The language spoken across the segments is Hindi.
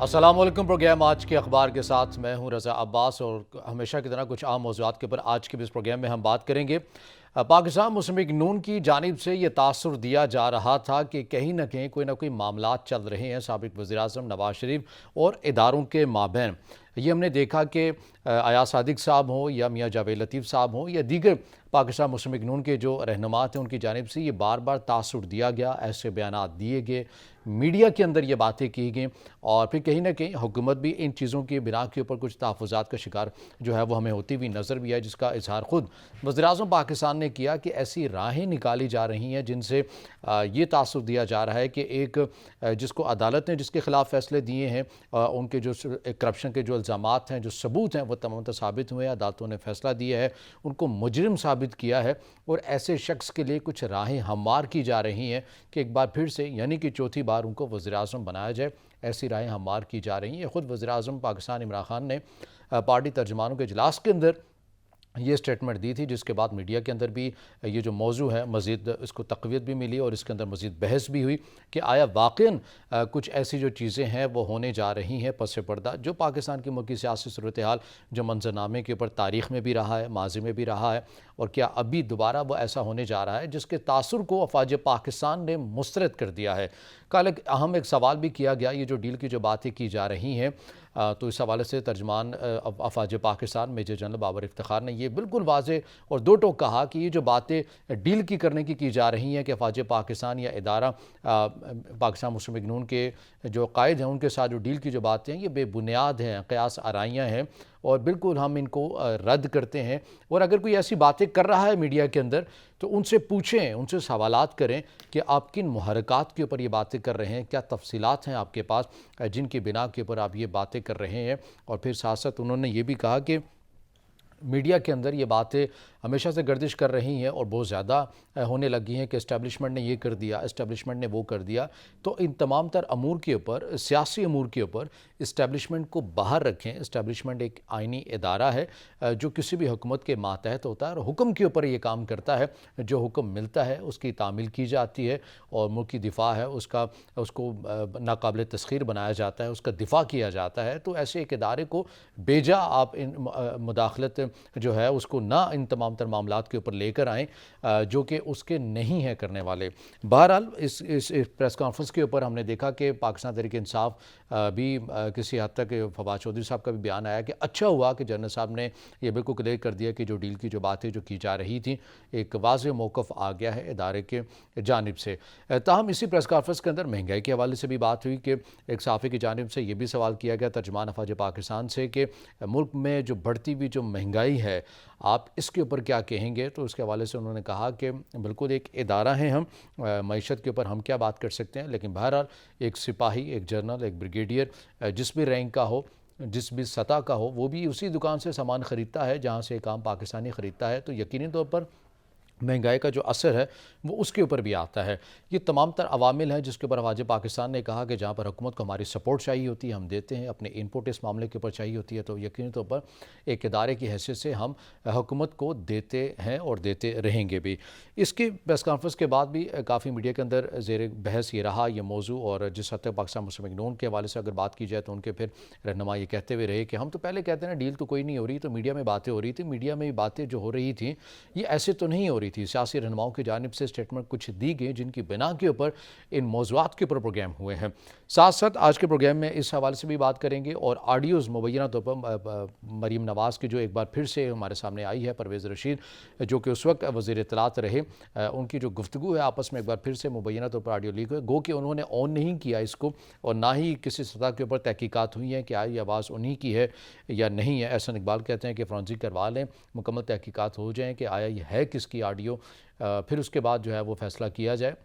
अस्सलाम वालेकुम। प्रोग्राम आज के अखबार के साथ मैं हूं रज़ा अब्बास और हमेशा की तरह कुछ आम मौज़ूआत के ऊपर आज के इस प्रोग्राम में हम बात करेंगे। पाकिस्तान मुस्लिम लीग नून की जानिब से ये तासुर दिया जा रहा था कि कहीं ना कहीं कोई ना कोई मामलात चल रहे हैं साबिक़ वज़ीर-ए-आज़म नवाज शरीफ और इदारों के माबैन। ये हमने देखा कि अयाज सादिक साहब हों या मियाँ जावेद लतीफ़ साहब हों या दीगर पाकिस्तान मुस्लिम लीग नून के जो रहनुमा थे उनकी जानिब से ये बार बार तासुर दिया गया, ऐसे बयानात दिए गए, मीडिया के अंदर ये बातें की गई और फिर कहीं ना कहीं हुकूमत भी इन चीज़ों की बिना के ऊपर कुछ तहफ़्फ़ुज़ात का शिकार जो है वो हमें होती हुई नज़र भी है, जिसका इजहार ख़ुद वज़ीर-ए-आज़म पाकिस्तान ने किया कि ऐसी राहें निकाली जा रही हैं जिनसे ये तासुर दिया जा रहा है कि एक जिसको अदालत ने जिसके ख़िलाफ़ फ़ैसले दिए हैं उनके जो करप्शन के जो इल्ज़ामात हैं, जो सबूत हैं, वो तमाम साबित हुए हैं, अदालतों ने फ़ैसला दिया है, उनको मुजरिम साबित किया है और ऐसे शख्स के लिए कुछ राहें हमवार की जा रही हैं कि एक बार फिर से यानी कि चौथी बार उनको वज़ीर-ए-आज़म बनाया जाए। ऐसी राहें हमवार की जा रही हैं। ख़ुद वज़ीर-ए-आज़म पाकिस्तान इमरान खान ने पार्टी तर्जुमानों के इजलास के अंदर ये स्टेटमेंट दी थी, जिसके बाद मीडिया के अंदर भी ये जो मौजू है मज़ीद इसको तक़वियत भी मिली और इसके अंदर मज़ीद बहस भी हुई कि आया वाक़ईन कुछ ऐसी जो चीज़ें हैं वो होने जा रही हैं पस पर्दा, जो पाकिस्तान की मुल्की सियासी सूरत हाल जो मंजरनामे के ऊपर तारीख़ में भी रहा है, माजी में भी रहा है, और क्या अभी दोबारा वो ऐसा होने जा रहा है जिसके तासुर को अफ़वाज पाकिस्तान ने मुस्तरद कर दिया है। कल एक अहम एक सवाल भी किया गया, ये जो डील की जो बातें की जा रही हैं, तो इस हवाले से तर्जमान अफ़वाज पाकिस्तान मेजर जनरल बाबर इफ्तिखार ने ये बिल्कुल वाज़ेह और दो टोक कहा कि ये जो बातें डील की करने की जा रही हैं कि अफ़वाज पाकिस्तान या इदारा पाकिस्तान मुस्लिम लीग नून के जो कायद हैं उनके साथ जो डील की जो बातें हैं ये बेबुनियाद हैं, क़यास आराइयाँ हैं और बिल्कुल हम इनको रद्द करते हैं। और अगर कोई ऐसी बातें कर रहा है मीडिया के अंदर तो उनसे पूछें, उनसे सवालात करें कि आप किन मुहर्रकात के ऊपर ये बातें कर रहे हैं, क्या तफसीलात हैं आपके पास जिनकी बिना के ऊपर आप ये बातें कर रहे हैं। और फिर साथ साथ उन्होंने ये भी कहा कि मीडिया के अंदर ये बातें हमेशा से गर्दिश कर रही हैं और बहुत ज़्यादा होने लगी हैं कि इस्टेब्लिशमेंट ने ये कर दिया, इस्टेब्लिशमेंट ने वो कर दिया। तो इन तमाम तर अमूर के ऊपर, सियासी अमूर के ऊपर इस्टेब्लिशमेंट को बाहर रखें। इस्टेब्लिशमेंट एक आइनी इदारा है जो किसी भी हुकूमत के मातहत होता है और हुक्म के ऊपर ये काम करता है। जो हुक्म मिलता है उसकी तामील की जाती है और मुल्की दिफा है उसको नाकाबिल तस्खीर बनाया जाता है, उसका दिफा किया जाता है। तो ऐसे एक इदारे को बेजा आप इन मुदाखलत जो है उसको ना इन तमाम तर मामलात के ऊपर लेकर आएँ जो कि उसके नहीं है करने वाले। बहरहाल इस प्रेस कॉन्फ्रेंस के ऊपर हमने देखा कि पाकिस्तान तहरीक इंसाफ भी किसी हद तक फवाद चौधरी साहब का भी बयान आया कि अच्छा हुआ कि जनरल साहब ने यह बिल्कुल क्लियर कर दिया कि जो डील की जो बातें जो की जा रही थी एक वाज़ेह मौक़िफ़ आ गया है इदारे के जानिब से। ताहम इसी प्रेस कॉन्फ्रेंस के अंदर महंगाई के हवाले से भी बात हुई कि एक सहाफ़ी की जानिब से ये भी सवाल किया गया तर्जुमान अफ़वाज पाकिस्तान से कि मुल्क में जो बढ़ती हुई जो महंगाई है आप इसके ऊपर क्या कहेंगे। तो उसके हवाले से उन्होंने कहा कि बिल्कुल एक इदारा है हम, मईशत के ऊपर हम क्या बात कर सकते हैं, लेकिन बहरहाल एक सिपाही, एक जनरल, एक ब्रिगेडियर जिस भी रैंक का हो, जिस भी सतह का हो, वो भी उसी दुकान से सामान ख़रीदता है जहाँ से एक आम पाकिस्तानी ख़रीदता है। तो यकीनी तौर पर महंगाई का जो असर है वो उसके ऊपर भी आता है। ये तमाम तर अवामिल हैं जिसके ऊपर अफ़वाज पाकिस्तान ने कहा कि जहाँ पर हुकूमत को हमारी सपोर्ट चाहिए होती है हम देते हैं, अपने इनपुट इस मामले के ऊपर चाहिए होती है तो यकीनी तौर पर एक इदारे की हैसियत से हम हुकूमत को देते हैं और देते रहेंगे भी। इसकी प्रेस कॉन्फ्रेंस के बाद भी काफ़ी मीडिया के अंदर ज़ेर बहस ये रहा ये मौजू, और जिस हद तक पाकिस्तान मुस्लिम लीग नून के हवाले से अगर बात की जाए तो उनके फिर रहनुमा ये कहते हुए रहे कि हम तो पहले कहते हैं ना डील तो कोई नहीं हो रही, तो मीडिया में बातें हो रही थी, मीडिया में बातें जो हो रही थी ये ऐसे तो नहीं हो रही थी। सियासी रहनुमाओं की जानिब से स्टेटमेंट कुछ दी गई जिनकी बिना के ऊपर इन मौज़ूआत के ऊपर प्रोग्राम हुए हैं। साथ साथ आज के प्रोग्राम में इस हवाले से भी बात करेंगे और ऑडियोज़ मुबैना तौर पर मरीम नवाज़ की जो एक बार फिर से हमारे सामने आई है, परवेज़ रशीद जो कि उस वक्त वज़ीर इत्तलात रहे, उनकी जो गुफ्तगू है आपस में एक बार फिर से मुबैना तौर पर ऑडियो लीक हुई, गो कि उन्होंने ऑन नहीं किया इसको और ना ही किसी सतह के ऊपर तहकीकात हुई हैं कि आई आवाज़ उन्हीं की है या नहीं है। एहसन इकबाल कहते हैं कि फ़ॉरेंसिक करवा लें, मुकम्मल तहकीकात हो जाएँ कि आया ये है किसकी ऑडियो, फिर उसके बाद जो है वो फ़ैसला किया जाए।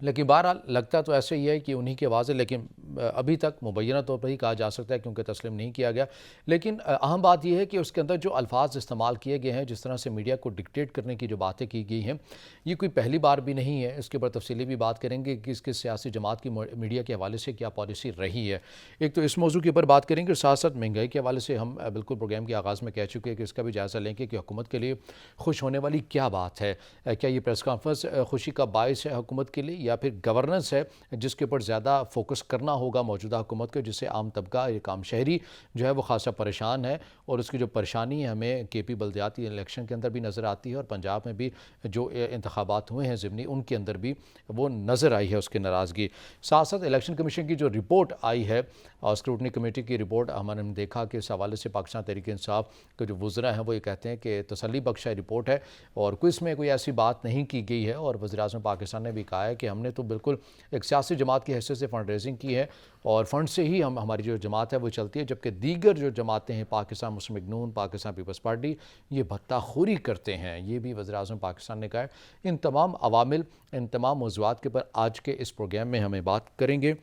लेकिन बहरहाल लगता तो ऐसे ही है कि उन्हीं की आवाज़ है, लेकिन अभी तक मुबैना तौर पर ही कहा जा सकता है क्योंकि तस्लीम नहीं किया गया। लेकिन अहम बात यह है कि उसके अंदर जो अल्फाज इस्तेमाल किए गए हैं, जिस तरह से मीडिया को डिक्टेट करने की जो बातें की गई हैं, ये कोई पहली बार भी नहीं है। इसके ऊपर तफसीली भी बात करेंगे कि इसके सियासी जमात की मीडिया के हवाले से क्या पॉलिसी रही है। एक तो इस मौजू के ऊपर बात करेंगे और साथ साथ महंगाई के हवाले से हम बिल्कुल प्रोग्राम के आगाज़ में कह चुके हैं कि इसका भी जायज़ा लेंगे कि हुकूमत के लिए खुश होने वाली क्या बात है। क्या ये प्रेस कॉन्फ्रेंस खुशी का बायस है हुकूमत के लिए, या फिर गवर्नेंस है जिसके ऊपर ज़्यादा फोकस करना होगा मौजूदा हुकूमत को, जिससे आम तबका एक आम शहरी जो है वो खासा परेशान है। और उसकी जो परेशानी है हमें KP बल्दियाती इलेक्शन के अंदर भी नज़र आती है और पंजाब में भी जो इंतखाबात हुए हैं ज़िमनी उनके अंदर भी वो नज़र आई है उसकी नाराज़गी। साथ साथ इलेक्शन कमीशन की जो रिपोर्ट आई है और स्क्रूटनी कमेटी की रिपोर्ट हमने देखा कि इस हवाले से पाकिस्तान तहरीक इंसाफ के जो वज़रा हैं वो ये कहते हैं कि तसल्ली बख्शा रिपोर्ट है और कोई इसमें कोई ऐसी बात नहीं की गई है। और वज़ीर-ए-आज़म पाकिस्तान ने भी कहा है कि हमने तो बिल्कुल एक सियासी जमात की हैसियत से फ़ंड रेजिंग की है और फ़ंड से ही हमारी जो जमात है वो चलती है, जबकि दीगर जो जमातें हैं पाकिस्तान मुस्लिम लीग नून, पाकिस्तान पीपल्स पार्टी, ये भत्ताखोरी करते हैं। ये भी वज़ीर-ए-आज़म पाकिस्तान ने कहा है। इन तमाम अवामिल, इन तमाम मौज़ूआत के ऊपर आज के इस प्रोग्राम में हमें बात करेंगे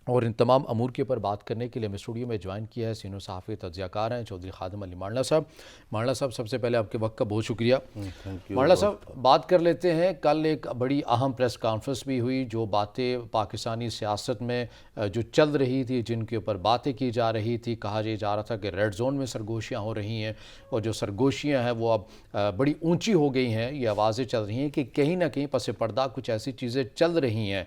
और इन तमाम अमूर के ऊपर बात करने के लिए हमें स्टूडियो में ज्वाइन किया है सीनियर सहाफ़ी तज्ज़ियाकार हैं चौधरी खादिम अली मांडला साहब। मांडला साहब, सबसे पहले आपके वक्त का बहुत शुक्रिया। मांडला साहब, बात कर लेते हैं, कल एक बड़ी अहम प्रेस कॉन्फ्रेंस भी हुई, जो बातें पाकिस्तानी सियासत में जो चल रही थी, जिनके ऊपर बातें की जा रही थी, कहा जा रहा था कि रेड जोन में सरगोशियाँ हो रही हैं और जो सरगोशियाँ हैं वो अब बड़ी ऊँची हो गई हैं। ये आवाज़ें चल रही हैं कि कहीं ना कहीं पस पर्दा कुछ ऐसी चीज़ें चल रही हैं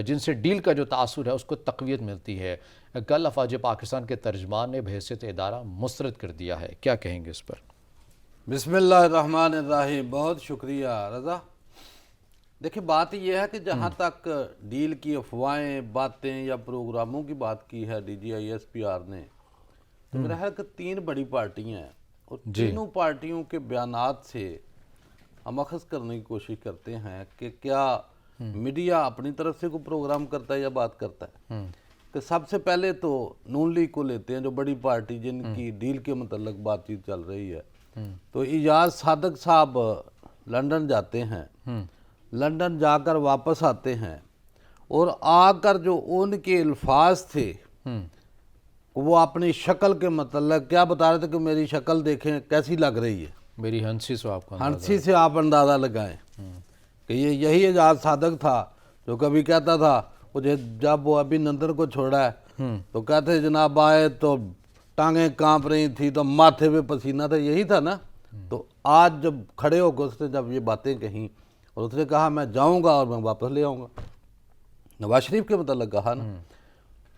जिनसे डील का जो तासुर है उसको तक़वियत मिलती है। कल अफवाज पाकिस्तान के तर्जमान ने बहैसियत इदारा मुस्तरद कर दिया है, क्या कहेंगे इस पर? बिस्मिल्लाहिर्रहमानिर्रहीम। बहुत शुक्रिया रज़ा। देखिए, बात यह है कि जहाँ तक डील की अफवाहें, बातें या प्रोग्रामों की बात की है DGI-SPR ने, तो मेरा ख्याल कि 3 बड़ी पार्टियाँ हैं और तीनों पार्टियों के बयानात से हम अखज़ करने की कोशिश करते हैं कि क्या मीडिया अपनी तरफ से कोई प्रोग्राम करता है या बात करता है। कि सबसे पहले तो नून लीग को लेते हैं, जो बड़ी पार्टी जिनकी डील के मतलब बातचीत चल रही है। तो इजाज़ सादक साहब लंदन जाते हैं, लंदन जाकर वापस आते हैं और आकर जो उनके अल्फाज थे वो अपनी शक्ल के मतलब क्या बता रहे थे कि मेरी शक्ल देखें कैसी लग रही है, मेरी हंसी से आपको हंसी से आप अंदाज़ा लगाएं कि ये यही एजाज सादक था जो कभी कहता था मुझे, जब वो अभिनंदन को छोड़ा है तो कहते जनाब आए तो टांगें कांप रही थी तो माथे पे पसीना था, यही था ना। तो आज जब खड़े होकर उसने जब ये बातें कही और उसने कहा मैं जाऊंगा और मैं वापस ले आऊंगा, नवाज शरीफ के मतलब कहा ना,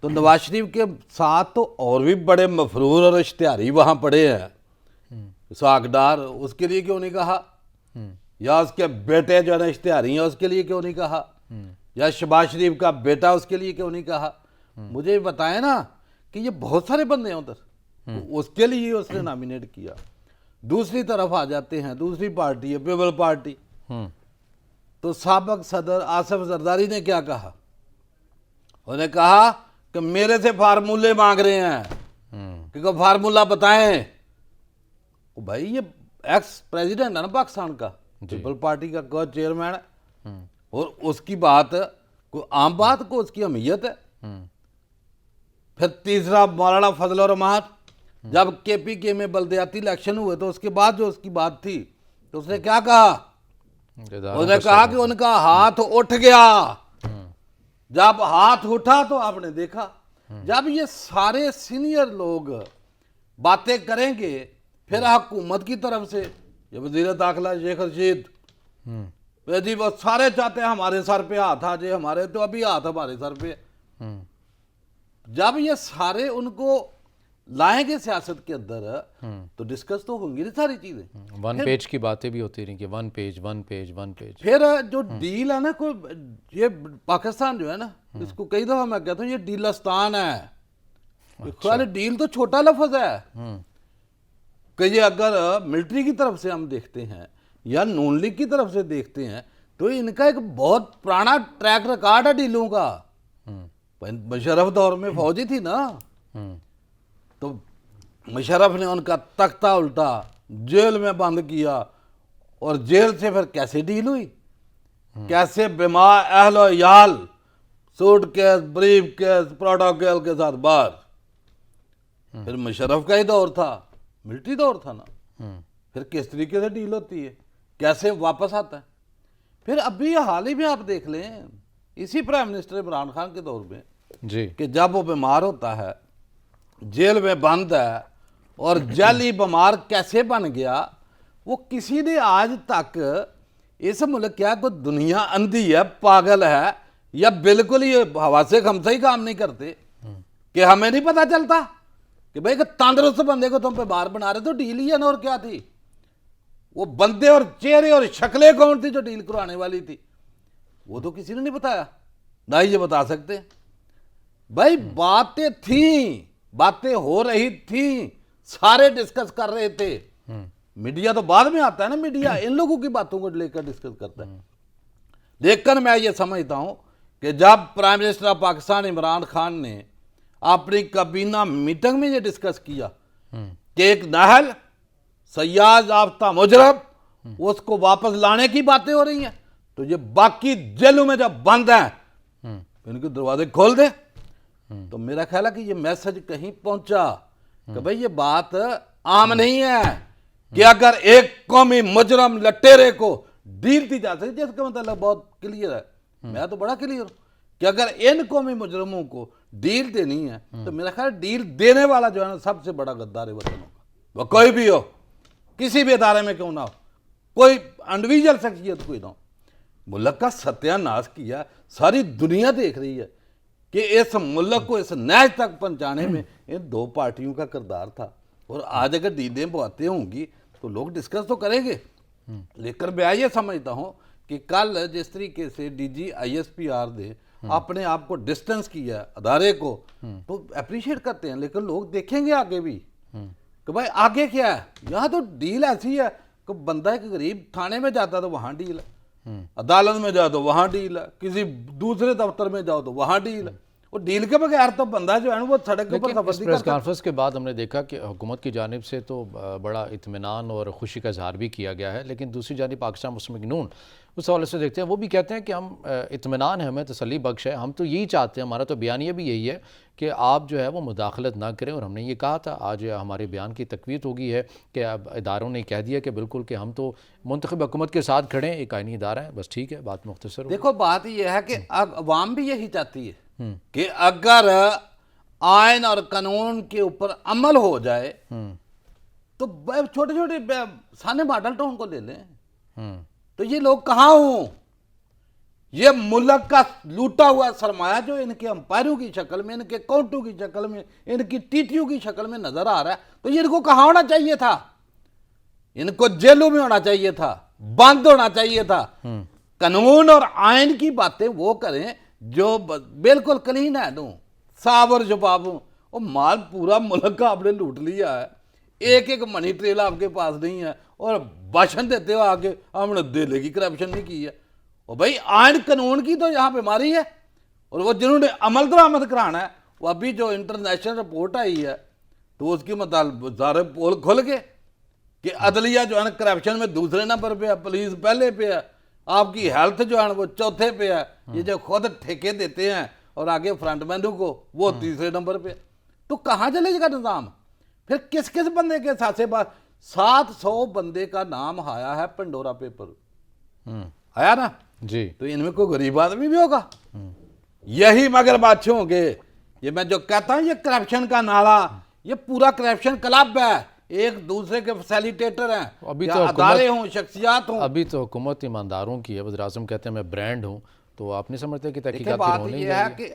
तो नवाज शरीफ के साथ तो और भी बड़े मफरूर और इश्तिहारी वहाँ पड़े हैं, सागदार, उसके लिए क्यों नहीं कहा? या उसके बेटे जो है ना इश्तिहारी हैं उसके लिए क्यों नहीं कहा? या शहबाज शरीफ का बेटा उसके लिए क्यों नहीं कहा? मुझे बताएं ना कि ये बहुत सारे बंदे हैं उधर, उसके लिए उसने नॉमिनेट किया। दूसरी तरफ आ जाते हैं, दूसरी पार्टी है पीपल पार्टी, तो साबिक सदर आसिफ जरदारी ने क्या कहा? उन्होंने कहा कि मेरे से फार्मूले मांग रहे हैं कि फार्मूला बताएं। भाई ये एक्स प्रेसिडेंट है ना पाकिस्तान का, पीपल पार्टी का को चेयरमैन है और उसकी बात को आम बात को उसकी अहमियत है। फिर तीसरा मौलाना फजल और रहमान, जब KPK में बल्दियाती इलेक्शन हुए तो उसके बाद जो उसकी बात थी तो उसने क्या कहा? उसने कहा कि उनका हाथ उठ गया। जब हाथ उठा तो आपने देखा, जब ये सारे सीनियर लोग बातें करेंगे फिर हुकूमत की तरफ से ये वज़ीर दाखिला शेख रशीद जी वो सारे चाहते हैं हमारे सर पे हाथ आ जाए, हमारे तो अभी हाथ हमारे सर पे। जब ये सारे उनको लाएंगे सियासत के अंदर तो डिस्कस तो होंगी ना सारी चीजें। 1 पेज की बातें भी होती रही कि 1 पेज 1 पेज 1 पेज। फिर जो डील है ना, कोई ये पाकिस्तान जो है ना, इसको कई दफा मैं कहता हूँ ये डीलस्तान है। अच्छा। डील तो छोटा लफ्ज है कि ये अगर मिलिट्री की तरफ से हम देखते हैं या नून लीग की तरफ से देखते हैं तो इनका एक बहुत पुराना ट्रैक रिकॉर्ड है डीलों का। मुशर्रफ दौर में फौजी थी ना, तो मुशर्रफ ने उनका तख्ता उल्टा, जेल में बंद किया और जेल से फिर कैसे डील हुई, कैसे बीमार अहलो याल suit case brief case protocol के साथ बाहर। फिर मुशर्रफ का ही दौर था, मिलिट्री दौर था ना। फिर किस तरीके से डील होती है, कैसे वापस आता है। फिर अभी हाल ही में आप देख लें इसी प्राइम मिनिस्टर इमरान खान के दौर में जी, कि जब वो बीमार होता है, जेल में बंद है और जैली बीमार कैसे बन गया, वो किसी ने आज तक इस मुल्क क्या कोई दुनिया अंधी है, पागल है, या बिल्कुल ये हवा से खमसा ही काम नहीं करते कि हमें नहीं पता चलता कि भाई तंदुरुस्त बंदे को तुम पे बाहर बना रहे तो डील ही है ना, और क्या थी वो बंदे और चेहरे और शक्लें कौन थी जो डील करवाने वाली थी, वो तो किसी ने नहीं बताया, ना ही ये बता सकते। भाई बातें थी, बातें हो रही थी, सारे डिस्कस कर रहे थे। मीडिया तो बाद में आता है ना, मीडिया इन लोगों की बातों को लेकर डिस्कस करता है। लेकिन मैं ये समझता हूं कि जब prime minister of Pakistan Imran Khan ने अपनी काबीना मीटिंग में ये डिस्कस किया कि एक नाहल सयाज याफ्ता मुजरम उसको वापस लाने की बातें हो रही हैं, तो ये बाकी जेलों में जब बंद हैं इनके दरवाजे खोल दे। तो मेरा ख्याल है कि ये मैसेज कहीं पहुंचा कि भाई ये बात आम नहीं है कि अगर एक कौमी मुजरम लटेरे को डील दी जा सकती, जिसका मतलब बहुत क्लियर है, मैं तो बड़ा क्लियर हूं कि अगर इन कौमी मुजरमों को डील देनी है तो मेरा ख्याल डील देने वाला जो है ना सबसे बड़ा गद्दार वतन होगा, वह कोई भी हो, किसी भी अदारे में क्यों ना हो, कोई इंडिविजुअल शख्सियत कोई ना हो। मुल्क का सत्यानाश किया, सारी दुनिया देख रही है कि इस मुल्क को इस नहज तक पहुंचाने में इन दो पार्टियों का किरदार था। और आज अगर डीलें बातें होंगी तो लोग डिस्कस तो करेंगे, लेकिन मैं ये समझता हूं कि कल जिस तरीके से डीजी ISPR ने अपने आप को डिस्टेंस किया अदारे को, तो अप्रिशिएट करते हैं, लेकिन लोग देखेंगे आगे भी कि भाई आगे क्या है। यहाँ तो डील ऐसी है कि बंदा एक गरीब थाने में जाता तो वहां डील है, अदालत में जाओ तो वहां डील है, किसी दूसरे दफ्तर में जाओ तो वहां डील है, और डील के बगैर तो बंदा जो है वो सड़क के ऊपर सफर नहीं प्रेस कॉन्फ्रेंस के बाद हमने देखा कि हुकूमत की जानिब से तो बड़ा इत्मीनान और खुशी का इजहार भी किया गया है, लेकिन दूसरी जानिब पाकिस्तान मुस्लिम लीग नून उस हवाले से देखते हैं, वो भी कहते हैं कि हम इत्मीनान है, हमें तसल्ली बख्श है, हम तो यही चाहते हैं, हमारा तो बयानिया भी यही है कि आप जो है वो मुदाखलत ना करें। और हमने ये कहा था, आज हमारे बयान की तकवीत हो गई है कि अब इदारों ने कह दिया कि बिल्कुल कि हम तो मुंतखब हुकूमत के साथ खड़े हैं, एक आइनी इदारा है, बस ठीक है, बात मुख्तसर हो। देखो बात यह है कि अब अवाम भी यही चाहती है कि अगर आयन और कानून के ऊपर अमल हो जाए तो छोटे छोटे साने मॉडल टाउन को ले लें, तो ये लोग कहाँ हों, ये मुल्क का लूटा हुआ सरमाया जो इनके अंपायरों की शक्ल में, इनके काउंटों की शक्ल में, इनकी टीटियों की शक्ल में नजर आ रहा है, तो ये इनको कहाँ होना चाहिए था, इनको जेलों में होना चाहिए था, बंद होना चाहिए था। कानून और आयन की बातें वो करें जो बिल्कुल क्लीन है, नो साफ और शफाफ हो। और माल पूरा मुल्क का आपने लूट लिया है, एक एक मनी ट्रेल आपके पास नहीं है, और भाषण देते हो आगे हमने दिल्ली की करप्शन नहीं की है। और भाई आयन कानून की तो यहाँ बीमारी है, और वो जिन्होंने अमल दरामद कराना है, वो अभी जो इंटरनेशनल रिपोर्ट आई है तो उसकी मतलब सारे पोल खुल गए कि अदलिया जो है ना करप्शन में दूसरे नंबर पे है, पुलिस पहले पे है, आपकी हेल्थ जो है वो चौथे पे है, ये जो खुद ठेके देते हैं और आगे फ्रंटमैनों को वो तीसरे नंबर पे। तो कहाँ चलेगा निज़ाम, फिर किस किस बंदे के साथ से बात। 700 बंदे का नाम आया है पंडोरा पेपर, आया ना जी, तो इनमें कोई गरीब आदमी भी होगा, यही मगरमच्छ होंगे। ये मैं जो कहता हूं ये करप्शन का नाला, ये पूरा करप्शन क्लब है, एक दूसरे के फैसिलिटेटर हैं, अभी या तो अदारे हों, शख्सियात हों। अभी तो हुकूमत ईमानदारों की है, वज़ीर-ए-आज़म कहते हैं मैं ब्रांड हूँ, तो आप नहीं समझते कि देखिए तहकीकात बात होनी ये है कि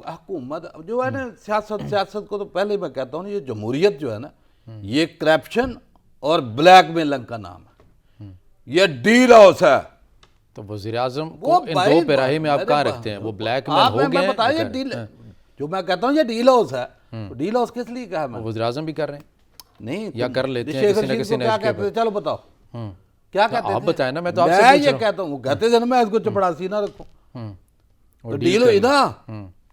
हुकूमत जो है ना, सियासत को तो पहले मैं कहता हूँ, ये जमहूरियत जो है ना, ये करप्शन और ब्लैकमेलिंग का नाम है, ये डील हाउस है। तो वज़ीर-ए-आज़म वो को इन दो पैराहे में आप कहाँ रखते हैं, वो ब्लैकमेल हो गए हैं? बताइए डील, जो मैं कहता हूँ ये डील हाउस है, तो डील हाउस किस लिए कहा मैं? वज़ीर-ए-आज़म भी कर रहे हैं नहीं या कर लेते हैं शेख किसी न रशीद किसी को ने क्या इसके कहते थे, चलो बताओ क्या तो कहते थे? आप बताएं ना, मैं तो आपसे मैं पूछ ये रहा कहता हूँ, कहते थे ना मैं इसको चपड़ासी ना रखूं, हूं। तो डील हुई ना।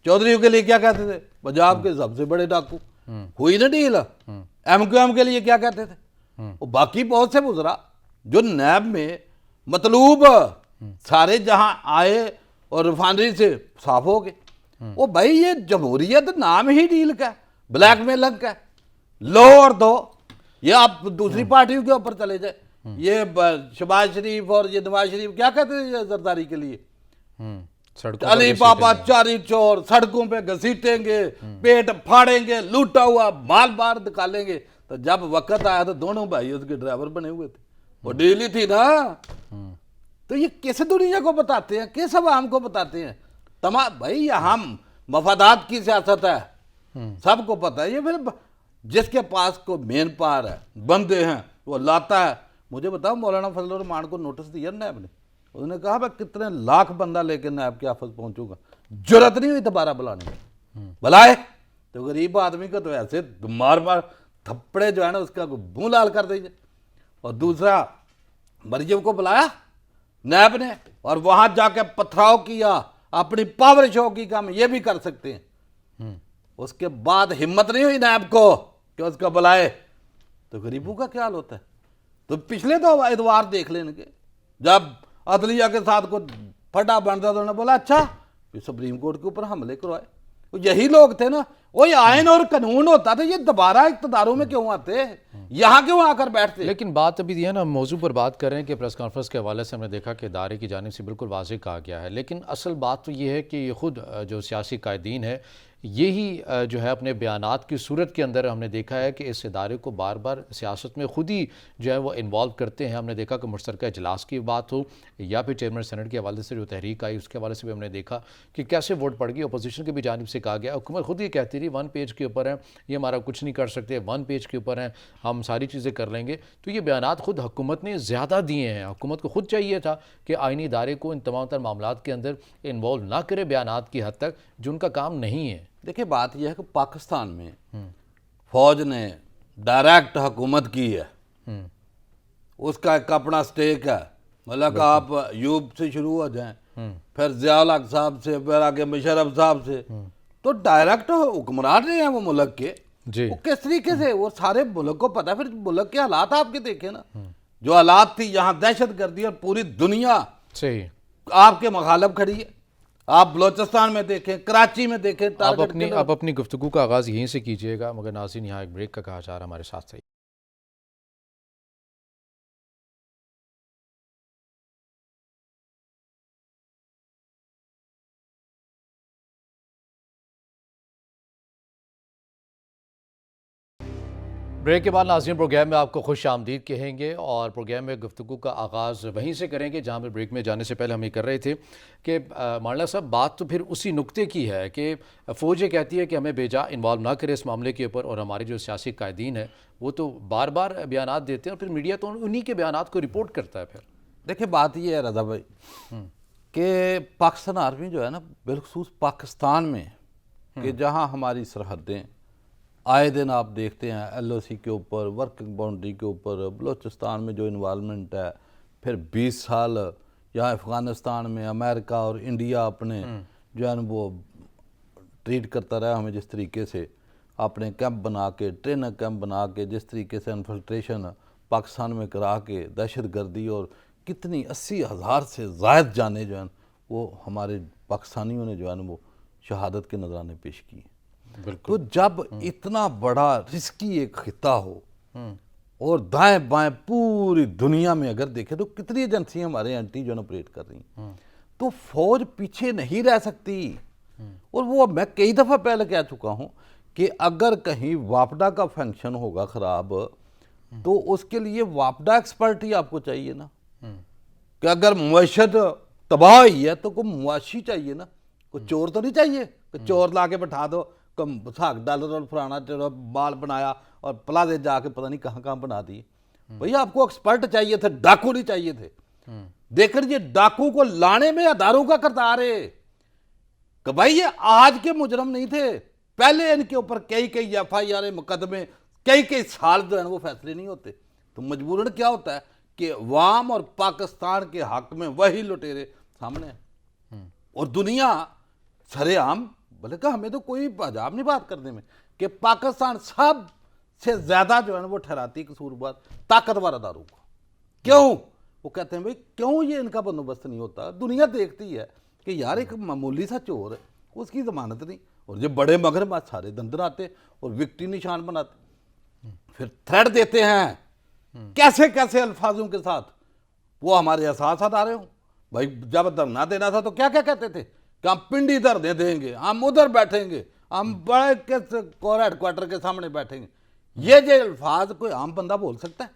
चौधरी के लिए क्या कहते थे, पंजाब के सबसे बड़े डाकू, हुई ना डील। MQM के लिए क्या कहते थे, और बाकी बहुत से गुजरा जो नैब में मतलूब सारे जहां आए और रिफाइनरी से साफ हो गए। वो भाई ये जमहूरियत नाम ही डील का, ब्लैकमेलिंग का, लो और दो। ये आप दूसरी पार्टियों के ऊपर चले जाए, ये शहबाज शरीफ और ये नवाज शरीफ क्या कहते थे जरदारी के लिए, अली बाबा चारी चोर, सड़कों पे घसीटेंगे, पेट फाड़ेंगे, लूटा हुआ माल बार निकालेंगे। तो जब वक्त आया तो दोनों भाई उसके ड्राइवर बने हुए थे, वो डील ही थी ना। तो ये किस दुनिया को बताते हैं, किस आवाम को बताते हैं? भाई हम मफादात की सियासत है, सबको पता है। ये फिर जिसके पास को मेन पावर है, बंदे हैं, वो लाता है। मुझे बताओ, मौलाना फजल उर रहमान को नोटिस दिया नैब ने? उन्होंने कहा मैं कितने लाख बंदा लेके नैब के ऑफिस पहुंचूंगा, जरूरत नहीं हुई दोबारा बुलाने की। बुलाए तो गरीब आदमी को तो ऐसे मार मार थप्पड़े जो है ना उसका मुंह लाल कर दीजिए। और दूसरा, मरियम को बुलाया नैब ने और वहां जाके पथराव किया, अपनी पावर शो की, काम ये भी कर सकते हैं। उसके बाद हिम्मत नहीं हुई नैब को कि उसको बुलाए, तो गरीबों का क्या हाल होता है? तो पिछले तो एतवार देख लेने के, जब अदलिया के साथ को फटा बनता तो उन्होंने बोला अच्छा फिर सुप्रीम कोर्ट के ऊपर हमले करवाए। वो यही लोग थे ना, वही आयन और कानून होता था, ये दोबारा इक़्तिदारों में क्यों आते, यहाँ क्यों आकर बैठते? लेकिन बात अभी है ना, मौजू पर बात कर रहे हैं कि प्रेस कॉन्फ्रेंस के हवाले से हमने देखा कि इदारे की जानिब से बिल्कुल वाज़ेह कहा गया है, लेकिन असल बात तो ये है कि ये खुद जो सियासी कायदीन है यही जो है अपने बयानात की सूरत के अंदर हमने देखा है कि इस इदारे को बार बार सियासत में खुद ही जो है वो इन्वॉल्व करते हैं। हमने देखा कि मुश्तरका इजलास की बात हो या फिर चेयरमैन सेनेट के हवाले से जो तहरीक आई उसके हवाले से भी हमने देखा कि कैसे वोट पड़ गई। अपोजिशन की भी जानिब से कहा गया, हुकूमत खुद ही कहती रही 1 पेज के ऊपर है, ये हमारा कुछ नहीं कर सकते, 1 पेज के ऊपर हैं, हम सारी चीज़ें कर लेंगे। तो ये बयानात खुद हुकूमत ने ज़्यादा दिए हैं। हुकूमत को खुद चाहिए था कि आइनी इदारे को इन तमाम तर मामलात के अंदर इन्वॉल्व ना करे बयानात की हद तक, जो उनका काम नहीं है। देखिए बात यह है कि पाकिस्तान में फौज ने डायरेक्ट हुकूमत की है, उसका एक अपना स्टेक है। मतलब आप यूब से शुरू हो जाएं, फिर ज़िया-उल हक साहब से, फिर आगे मुशर्रफ साहब से, तो डायरेक्ट हुक्मरान रहे हैं वो मुल्क के। वो किस तरीके से, वो सारे मुल्क को पता है। फिर मुल्क के हालात आपके देखे ना, जो हालात थी, यहाँ दहशत गर्दी और पूरी दुनिया सही आपके मुखालिफ खड़ी है। आप बलोचिस्तान में देखें, कराची में देखें। आप अपनी गुफ्तगू का आगाज़ यहीं से कीजिएगा, मगर नाज़रीन यहाँ एक ब्रेक का कहा जा रहा है, हमारे साथ सही। ब्रेक के बाद नाज़रीन प्रोग्राम में आपको खुश आमदीद कहेंगे और प्रोग्राम में गुफ्तगू का आगाज़ वहीं से करेंगे जहाँ पर ब्रेक में जाने से पहले हम ये कर रहे थे कि मौलाना साहब बात तो फिर उसी नुक्ते की है कि फ़ौज ये कहती है कि हमें बेजा इन्वॉल्व ना करे इस मामले के ऊपर, और हमारे जो सियासी कायदीन है वो तो बार बार बयानात देते हैं और फिर मीडिया तो उन्हीं के बयानात को रिपोर्ट करता है। फिर देखिए बात ये है रज़ा भाई कि पाकिस्तान आर्मी जो है ना, बिलखसूस पाकिस्तान में कि जहाँ हमारी सरहदें आए दिन आप देखते हैं LOC के ऊपर, वर्किंग बाउंड्री के ऊपर, बलूचिस्तान में जो इन्वॉल्वमेंट है, फिर 20 साल यहाँ अफ़गानिस्तान में अमेरिका और इंडिया अपने जो है ना वो ट्रीट करता रहा हमें, जिस तरीके से अपने कैंप बना के, ट्रेनर कैंप बना के, जिस तरीके से इन्फिल्ट्रेशन पाकिस्तान में करा के दहशत गर्दी, और कितनी 80,000 से ज़ायद जाने जो है वो हमारे पाकिस्तानियों ने जो है ना वो शहादत के नजराने पेश किए। तो जब इतना बड़ा रिस्की एक खिता हो और दाएं बाएं पूरी दुनिया में अगर देखें तो कितनी एजेंसियां हमारे एंटी जो ऑपरेट कर रही हैं, तो फौज पीछे नहीं रह सकती। और वो मैं कई दफ़ा पहले कह चुका हूं कि अगर कहीं वापडा का फंक्शन होगा ख़राब, तो उसके लिए वापडा एक्सपर्ट ही आपको चाहिए ना। कि अगर मुआशत तबाह हुई है तो कोई मुआशी चाहिए ना, कोई चोर तो नहीं चाहिए कि चोर ला के बैठा दो, $100 और फलाना बाल बनाया और प्लाजे जाके पता नहीं कहाँ कहाँ बना दिए। भैया आपको एक्सपर्ट चाहिए थे, डाकू नहीं चाहिए थे। देख लीजिए डाकू को लाने में हजारों का करतार है कि भाई ये आज के मुजरम नहीं थे, पहले इनके ऊपर कई FIR मुकदमे, कई साल जो है वो फैसले नहीं होते। तो मजबूरन क्या होता है कि अवाम और पाकिस्तान के हक में वही लुटेरे सामने हैं और दुनिया सरेआम, बोले कि हमें तो कोई अजाब नहीं बात करने में कि पाकिस्तान सब से ज्यादा जो है ना वो ठहराती कसूरवार ताकतवर अदारों को। क्यों? वो कहते हैं भाई क्यों ये इनका बंदोबस्त नहीं होता। दुनिया देखती है कि यार एक मामूली सा चोर है, उसकी जमानत नहीं, और जो बड़े मगरमच्छ सारे दंदर आते और विक्टी निशान बनाते, फिर थ्रेट देते हैं कैसे कैसे अल्फाजों के साथ। वो हमारे साथ आ रहे हो भाई, जब धरना देना था तो क्या क्या कहते थे कि हम पिंडी धरने देंगे, हम उधर बैठेंगे, हम बड़े के कोर हेडक्वार्टर के सामने बैठेंगे। ये जो अल्फाज कोई आम बंदा बोल सकता है?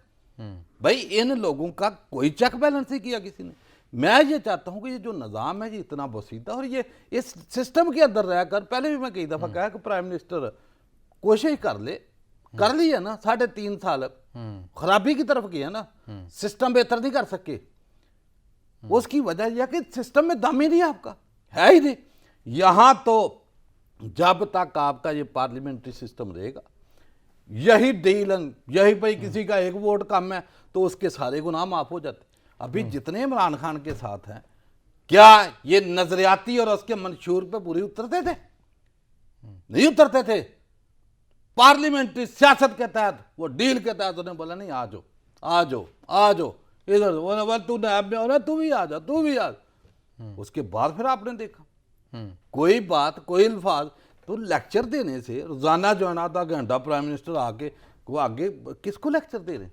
भाई इन लोगों का कोई चेक बैलेंस नहीं किया किसी ने मैं ये चाहता हूं कि ये जो निज़ाम है ये इतना वसीता, और ये इस सिस्टम के अंदर रहकर, पहले भी मैं कई दफ़ा कहा कि प्राइम मिनिस्टर कोशिश कर ले, कर ली है ना, 3.5 साल खराबी की तरफ गया ना, सिस्टम बेहतर नहीं कर सके। उसकी वजह यह कि सिस्टम में दम ही नहीं आपका, है ही नहीं। यहां तो जब तक आपका ये पार्लियामेंट्री सिस्टम रहेगा, यही डीलिंग, यही भाई किसी का एक वोट कम है तो उसके सारे गुनाह माफ हो जाते। अभी जितने इमरान खान के साथ हैं, क्या ये नजरियाती और उसके मंशूर पे पूरी उतरते थे? नहीं उतरते थे। पार्लियामेंट्री सियासत के तहत, वो डील के तहत उन्हें बोला नहीं आ जाओ आ जाओ आ जाओ इधर, तू नैब में होना, तू भी आ जा, तू भी आ जा। उसके बाद फिर आपने देखा कोई बात, कोई अल्फाज, तो लेक्चर देने से रोजाना जो है ना आधा घंटा प्राइम मिनिस्टर आके वो आगे किसको लेक्चर दे रहे हैं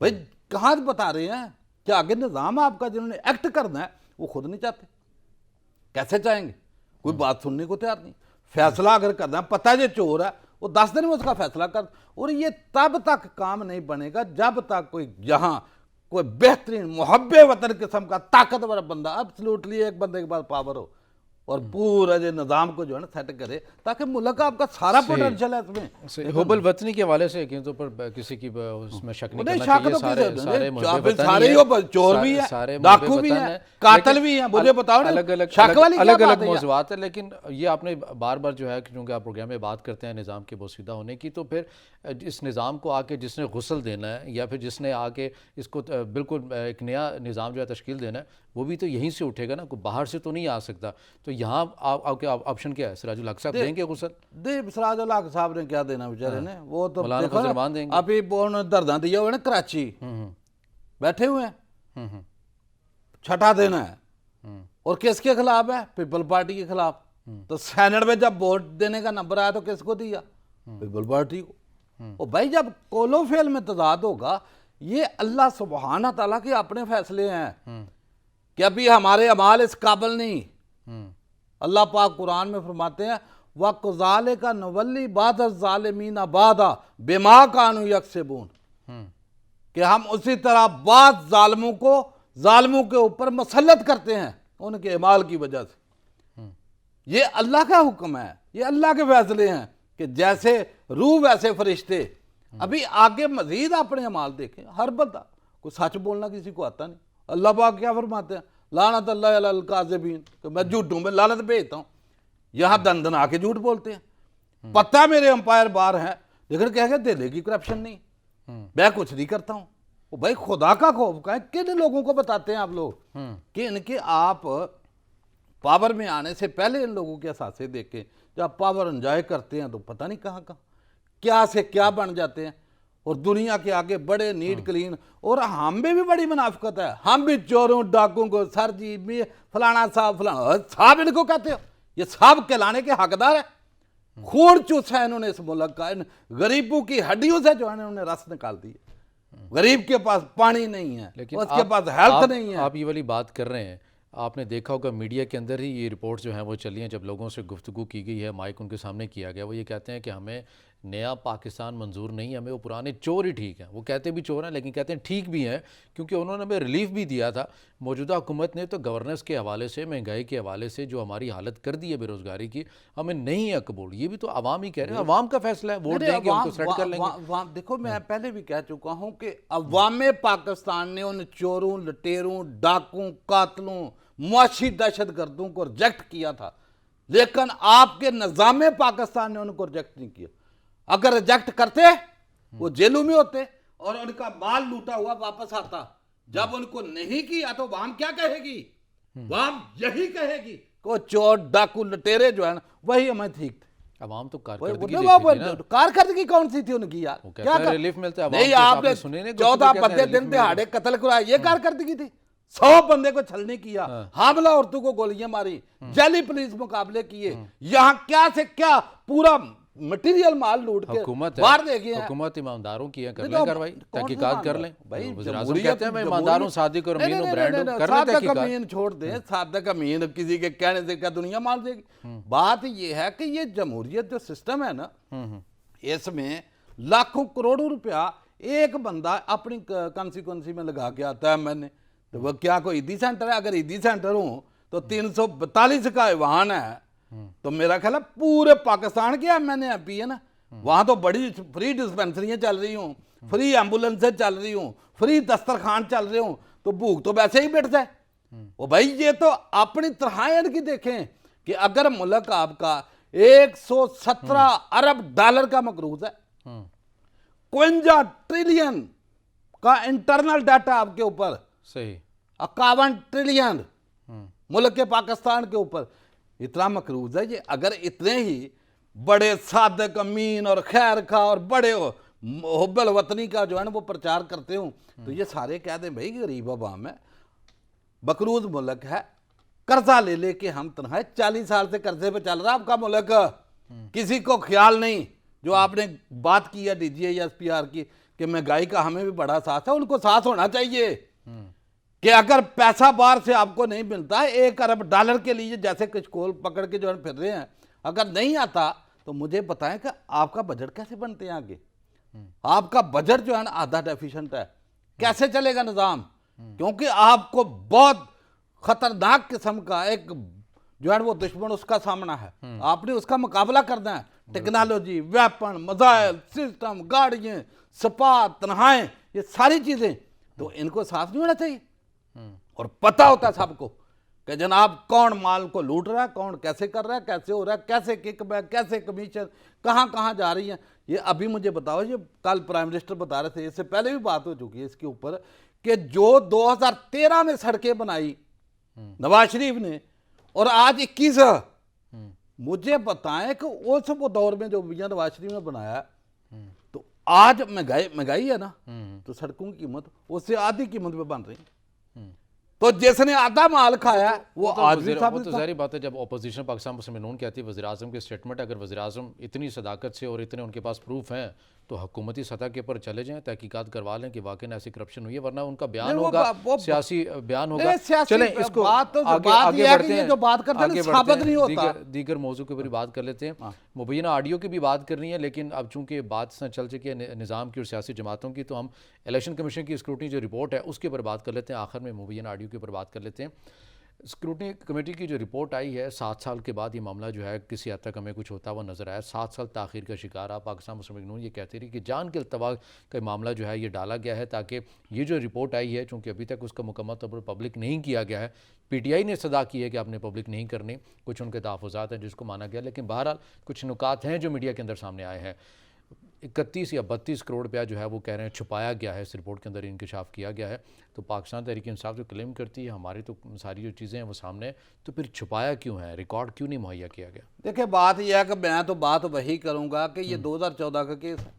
भाई? कहाँ बता रहे हैं कि आगे निज़ाम आपका जिन्होंने एक्ट करना है वो खुद नहीं चाहते, कैसे चाहेंगे? कोई बात सुनने को तैयार नहीं। फैसला अगर करना है, पता है ये चोर है, वो 10 दिन में उसका फैसला कर, और ये तब तक काम नहीं बनेगा जब तक कोई यहाँ कोई बेहतरीन मुहब्बे वतन किस्म का ताकतवर बंदा, एब्सोल्युटली एक बंदे के पास पावर हो और पूरा ये निज़ाम को जो है ना सेट करे, ताकि मुल्क का आपका सारा पोटेंशियल है इसमें। हुब्बुल वतनी के हवाले से कि तो पर किसी की उसमें शक नहीं करना शक चाहिए। तो सारे मुहब्बे वतन सारे ही ही हैं, चोर भी हैं, सारे डाकू मुहब्बे भी वतन हैं, हैं, कातिल लेकिन भी हैं। मुझे बताओ ना, अलग अलग शक वाली अलग क्या अलग बात है? मौज़ूआत है, लेकिन ये आपने बार बार जो है क्योंकि आप प्रोग्राम में बात करते हैं निज़ाम के बोसीदा होने की, तो फिर इस निज़ाम को आके जिसने गुस्ल देना है या फिर जिसने आके इसको बिल्कुल एक नया निज़ाम जो है तश्कील देना है, वो भी तो यहीं से उठेगा ना, कोई बाहर से तो नहीं आ सकता। तो यहाँ आपके ऑप्शन क्या है? सिराजुल हक साहब देंगे गुस्ल? दे सिराजुल हक साहब ने क्या देना बेचारे ने, वो तो मौलाना देखो फजल ना, रहमान देंगे। अभी उन्होंने धरना दिया हुआ है ना कराची, बैठे हुए हैं, छठा देना है, और किसके खिलाफ है? पीपल पार्टी के खिलाफ। तो सेनेट में जब वोट देने का नंबर आया तो किसको दिया? पीपल पार्टी को। और भाई जब कोलोफेल में तजाद होगा, ये अल्लाह सुब्हाना ताला के अपने फैसले हैं कि अभी हमारे अमाल इस काबिल नहीं। अल्लाह पाक कुरान में फरमाते हैं व कुजाले का नवल्ली बाद ज़ालिमीन बादा बेमा कानू यक्सिबून, कि हम उसी तरह बाद जालिमों के ऊपर मसल्लत करते हैं उनके अमाल की वजह से। ये अल्लाह का हुक्म है, ये अल्लाह के फैसले हैं कि जैसे रूह वैसे फरिश्ते। अभी आगे मजीद अपने अमाल देखें। हर बंदा, कोई सच बोलना किसी को आता नहीं। अल्लाह पाक क्या फरमाते हैं? लानत अल्लाह अलल काज़िबीन, कि मैं झूठों में लानत भेजता हूँ। यहाँ दंदन आके झूठ बोलते हैं। पता मेरे अंपायर बार हैं, लेकिन कह के दिले की करप्शन नहीं, मैं कुछ नहीं करता हूँ। वो भाई खुदा का खौफ का है। किन लोगों को बताते हैं आप लोग कि इनके आप पावर में आने से पहले इन लोगों के असासे देखें, जब पावर एंजॉय करते हैं तो पता नहीं कहाँ कहाँ क्या से क्या बन जाते हैं, और दुनिया के आगे बड़े नीट क्लीन। और हम में भी बड़ी मुनाफिकत है, हम भी चोरों डाकुओं को सर जी में फलाना साहब इनको कहते हो, ये साहब कहलाने के हकदार है। खून चूसा है इन्होंने इस मुल्क का, इन गरीबों की हड्डियों से जो है इन्होंने रस निकाल दी है। गरीब के पास पानी नहीं है, लेकिन उसके पास हेल्थ नहीं है। आप ये वाली बात कर रहे हैं, आपने देखा होगा मीडिया के अंदर ही ये रिपोर्ट जो है वो चली हैं, जब लोगों से गुफ्तगू की गई है, माइक उनके सामने किया गया, वो ये कहते हैं कि हमें नया पाकिस्तान मंजूर नहीं है, हमें वो पुराने चोर ही ठीक हैं। वो कहते भी चोर हैं, लेकिन कहते हैं ठीक भी हैं, क्योंकि उन्होंने हमें रिलीफ भी दिया था। मौजूदा हुकूमत ने तो गवर्नेंस के हवाले से, महंगाई के हवाले से जो हमारी हालत कर दी है बेरोज़गारी की, हमें नहीं है कबूल। ये भी तो अवाम ही कह रहे हैं, अवाम का फैसला है, वोट देंगे उनको सेट कर लेंगे। देखो मैं पहले भी कह चुका हूं कि अवाम पाकिस्तान ने उन चोरों, लटेरों, डाकुओं, कातलों, मुआशी दहशतगर्दों को रिजेक्ट किया था, लेकिन आपके निज़ाम पाकिस्तान ने उनको रिजेक्ट नहीं किया। अगर रिजेक्ट करते वो जेलों में होते और उनका माल लूटा हुआ वापस आता। जब उनको नहीं किया तो वाम क्या कहेगी? वाम यही कहेगी को चोर डाकू लटेरे जो है ना वही हमें ठीक थे। अवाम तो कारकर्दगी कौन सी थी उनकी यार? क्या रिलीफ मिलता है? नहीं, आपने 14 बंदे दिन दिहाड़े कत्ल कराए, ये कारकर्दगी थी। 100 बंदे को छलने किया, हमला औरतों को गोलियां मारी, जाली पुलिस मुकाबले किए, यहाँ क्या से क्या पूरा मटेरियल माल लूट के बाहर दे गए। हुकूमत ईमानदारों की है, कर लें कार्रवाई, तहकीकात कर लें। भाई वज़ीर-ए-आज़म कहते हैं मैं ईमानदार हूं, सादिक और अमीन हूं, ब्रांड हूं, कर लें तहकीकात। अमीन छोड़ दें, सादिक अमीन किसी के कहने से क्या दुनिया मान देगी? बात ये है कि ये जमहूरियत जो सिस्टम है ना, इसमें लाखों करोड़ों रुपया एक बंदा अपनी कॉन्स्टिट्यूएंसी में लगा के आता है। मैंने तो वो क्या कोई ईदी सेंटर है? अगर ईदी सेंटर हूँ तो 342 का वाहन है, तो मेरा ख्याल है पूरे पाकिस्तान के मैंने MP है ना, वहां तो बड़ी फ्री डिस्पेंसरियां चल रही हूँ, फ्री एम्बुलेंसें चल रही हूँ, फ्री दस्तरखान चल रहे हूँ, तो भूख तो वैसे ही मिट जाए। ओ भाई, ये तो अपनी तरह इनकी देखें कि अगर मुल्क आपका 117 अरब डॉलर का मकरूज है, 52 ट्रिलियन का इंटरनल डाटा आपके ऊपर, सही, 51 ट्रिलियन मुल्क के पाकिस्तान के ऊपर इतना मकरूज है। ये अगर इतने ही बड़े सादक अमीन और खैर खा और बड़े हुब्बल वतनी का जो है ना वो प्रचार करते हो, तो ये सारे कह दें भाई गरीब अवाम है, मकरूज मुल्क है, कर्जा ले लेके हम तनहा 40 साल से कर्जे पे चल रहा है आपका मुल्क, किसी को ख्याल नहीं। जो आपने बात की है DGI या SPR की कि महंगाई का हमें भी बड़ा साथ है, उनको साथ होना चाहिए कि अगर पैसा बाहर से आपको नहीं मिलता है 1 अरब डॉलर के लिए, जैसे कुछ कोल पकड़ के जो है फिर रहे हैं, अगर नहीं आता तो मुझे बताएं कि आपका बजट कैसे बनते हैं आगे। आपका बजट जो है ना आधा डेफिशिएंट है, कैसे चलेगा निज़ाम? क्योंकि आपको बहुत खतरनाक किस्म का एक जो है वो दुश्मन उसका सामना है, आपने उसका मुकाबला करना है। टेक्नोलॉजी, वेपन, मिसाइल सिस्टम, गाड़ियाँ, स्पा, तनहाएं, ये सारी चीजें, तो इनको साथ नहीं होना चाहिए। और पता होता है सबको कि जनाब कौन माल को लूट रहा है, कौन कैसे कर रहा है, कैसे हो रहा है, कैसे किकबैक, कैसे कमीशन, कहाँ कहाँ जा रही है। ये अभी मुझे बताओ, ये कल प्राइम मिनिस्टर बता रहे थे, इससे पहले भी बात हो चुकी है इसके ऊपर, कि जो 2013 में सड़कें बनाई नवाज शरीफ ने और आज 21, मुझे बताएं कि उस वो दौर में जो मियां नवाज शरीफ ने बनाया, तो आज महंगाई है ना, तो सड़कों की कीमत उससे आधी कीमत पे बन रही है। तो जिसने आधा माल खाया वो आज भी वो तो जाहिर बात है, जब अपोजिशन पाकिस्तान मुस्लिम नून कहती है वज़ीर आज़म की स्टेटमेंट, अगर वज़ीर आज़म इतनी सदाकत से और इतने उनके पास प्रूफ हैं तो हुकूमती सतह के ऊपर चले जाएं, तहकीकात करवा लें कि वाकई ऐसी करप्शन हुई है, वरना उनका बयान होगा, सियासी बयान होगा। चलें इसको आगे बढ़ते हैं, जो बात करते हैं साबित नहीं होता। दीगर मौजू के ऊपर बात कर लेते हैं। मुबैना ऑडियो की भी बात करनी है, लेकिन अब चूंकि बात चल चुकी है निज़ाम की और सियासी जमातों की, तो हम इलेक्शन कमीशन की स्क्रूटनी जो रिपोर्ट है उसके ऊपर बात कर लेते हैं। आखिर में मुबैना ऑडियो के ऊपर बात कर लेते हैं। स्क्रूटनी कमेटी की जो रिपोर्ट आई है, 7 साल के बाद ये मामला जो है किसी हद तक हमें कुछ होता हुआ नज़र आया। 7 साल ताख़ीर का शिकार है। पाकिस्तान मुस्लिम लीग नून ये कहती रही कि जान के अल्तवा का मामला जो है ये डाला गया है, ताकि ये जो रिपोर्ट आई है, चूँकि अभी तक उसका मुकम्मल तौर पर पब्लिक नहीं किया गया है, PTI ने सदा की है कि आपने पब्लिक नहीं करनी, कुछ उनके तहफ़्फ़ुज़ात हैं जिसको माना गया, लेकिन बहरहाल कुछ नुकात हैं जो मीडिया के अंदर सामने आए हैं। 31 या 32 करोड़ रुपया जो है वो कह रहे हैं छुपाया गया है, इस रिपोर्ट के अंदर इंकशाफ किया गया है। तो पाकिस्तान तहरीक इंसाफ जो क्लेम करती है हमारी तो सारी जो चीज़ें हैं वो सामने, तो फिर छुपाया क्यों है, रिकॉर्ड क्यों नहीं मुहैया किया गया? देखिए बात यह है कि मैं तो बात वही करूंगा कि ये 2014 का केस है,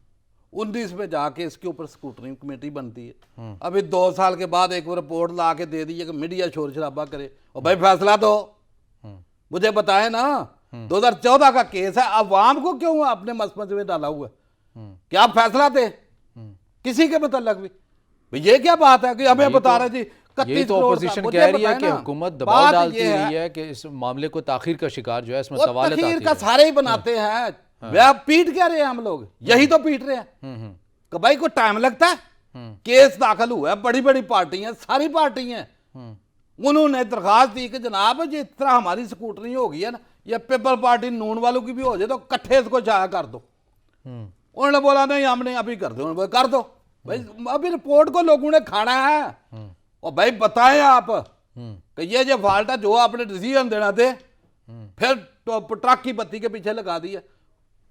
19 में जाके इसके ऊपर स्क्रूटनी कमेटी बनती है। अभी 2 साल के बाद एक रिपोर्ट ला के दे दी है कि मीडिया शोर शराबा करे, और भाई फैसला दो, मुझे बताए ना। 2014 का केस है, अवाम को क्यों आपने मसमस में डाला हुआ है? क्या आप फैसला दे किसी के मतलब भी? ये क्या बात है कि हमें बता रहे जी 31 तो ऑपोजिशन कह रही है कि हुकूमत दबाव डालती रही है कि इस मामले को ताखीर का शिकार जो है, इसमें सवाल ताखीर का सारे ही बनाते हैं। वे आप पीट क्या रहे हैं? हम लोग यही तो पीट रहे हैं कि भाई को टाइम लगता है, केस दाखिल हुआ है, बड़ी बड़ी पार्टियां, सारी पार्टियां, उन्होंने दरखास्त दी कि जनाब जिस तरह हमारी स्कूटरी हो गई है ना, या पीपल पार्टी नून वालों की भी हो जाए तो इकट्ठे इसको जाया कर दो। उन्होंने बोला नहीं हमने अभी कर दो, उन्होंने कर दो भाई, अभी रिपोर्ट को लोगों ने खाना है। और भाई बताएं आप कि ये जो फॉल्ट है, जो आपने डिसीजन देना थे, फिर तो ट्रक की बत्ती के पीछे लगा दिया।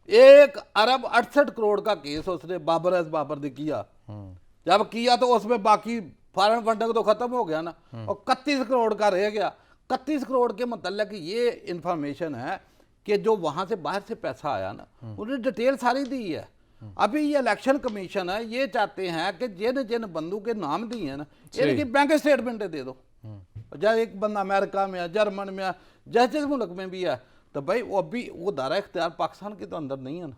1 अरब 68 करोड़ का केस उसने बाबर ने किया। जब किया तो उसमें बाकी फॉरेन फंडिंग तो खत्म हो गया ना, और 31 करोड़ का रह गया। 31 करोड़ के मतलब ये इंफॉर्मेशन है कि जो वहां से बाहर से पैसा आया ना, उन्होंने डिटेल सारी दी है। अभी ये इलेक्शन कमीशन है, ये चाहते हैं कि जिन जिन बंदों के नाम दिए हैं ना, इनकी बैंक स्टेटमेंटें दे दो। जब एक बंदा अमेरिका में है, जर्मन में है, जिस मुल्क में भी है, तो भाई वो अभी वो दायरा इख्तियार पाकिस्तान के तो अंदर नहीं है ना।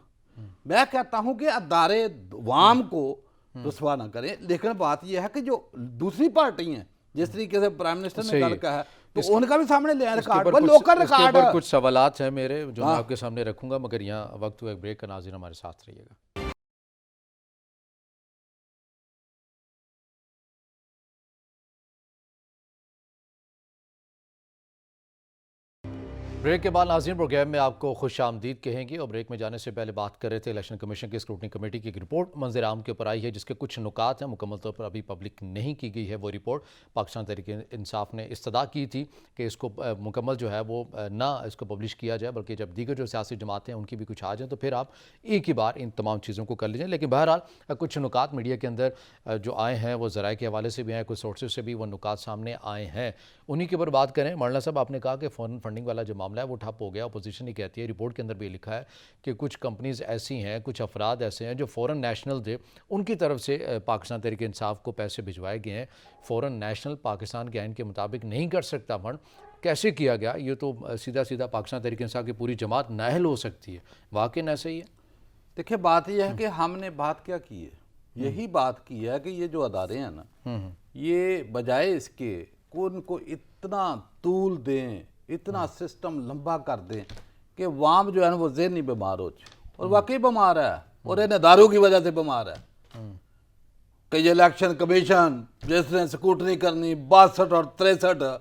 मैं कहता हूं कि अदारे वाम को रुसवा ना करें, लेकिन बात यह है कि जो दूसरी पार्टी हैं, जिस तरीके से प्राइम मिनिस्टर ने कल कहा है, तो उनका भी सामने ले रिकॉर्ड, वो लोकल रिकॉर्ड। कुछ सवालात हैं मेरे जो मैं आपके सामने रखूंगा, मगर यहाँ वक्त हुआ एक ब्रेक का। नाज़रीन हमारे साथ रहिएगा। ब्रेक के बाद नाज़रीन प्रोग्राम में आपको खुश आमदीद कहेंगे और ब्रेक में जाने से पहले बात कर रहे थे इलेक्शन कमीशन की स्क्रूटनी कमेटी की एक रिपोर्ट मंजर आम के ऊपर आई है जिसके कुछ नुकात हैं मुकम्मल तौर पर अभी पब्लिक नहीं की गई है। वो रिपोर्ट पाकिस्तान तहरीक-ए-इंसाफ ने इस्तदा की थी कि इसको मुकम्मल जो है वो ना इसको पब्लिश किया जाए, बल्कि जब दीगर जो सियासी जमातें हैं उनकी भी कुछ आ जाए तो फिर आप एक ही बार इन तमाम चीज़ों को कर लीजिए। लेकिन बहरहाल कुछ नुकात मीडिया के अंदर जो आए हैं वो ज़राए के हवाले से भी हैं, कुछ सोर्सेज से भी वो नुकात सामने आए हैं, उन्हीं के ऊपर बात करें। मौलाना साहब, आपने कहा कि फॉरेन फंडिंग वाला जो मामला है वो ठप हो गया। अपोजिशन ही कहती है, रिपोर्ट के अंदर भी लिखा है कि कुछ कंपनीज ऐसी हैं, कुछ अफराद ऐसे हैं जो फॉरेन नेशनल थे, उनकी तरफ से पाकिस्तान तहरीक इंसाफ को पैसे भिजवाए गए हैं। फॉरेन नेशनल पाकिस्तान के आइन के मुताबिक नहीं कर सकता फंड, कैसे किया गया? ये तो सीधा सीधा पाकिस्तान तहरीक इंसाफ की पूरी जमात नाअहल हो सकती है। वाकई ऐसे ही है? देखिए, बात यह है कि हमने बात क्या की है, यही बात की है कि ये जो अदारे हैं ना, ये बजाय इसके उनको इतना तूल दें, इतना सिस्टम लंबा कर दें कि वाम जो है ना वो ज़हनी बीमार हो जाए, और वाकई बीमार है, और इन्हें दारू की वजह से बीमार है कि ये इलेक्शन कमीशन जिसने स्कूटनी करनी 62 और 63,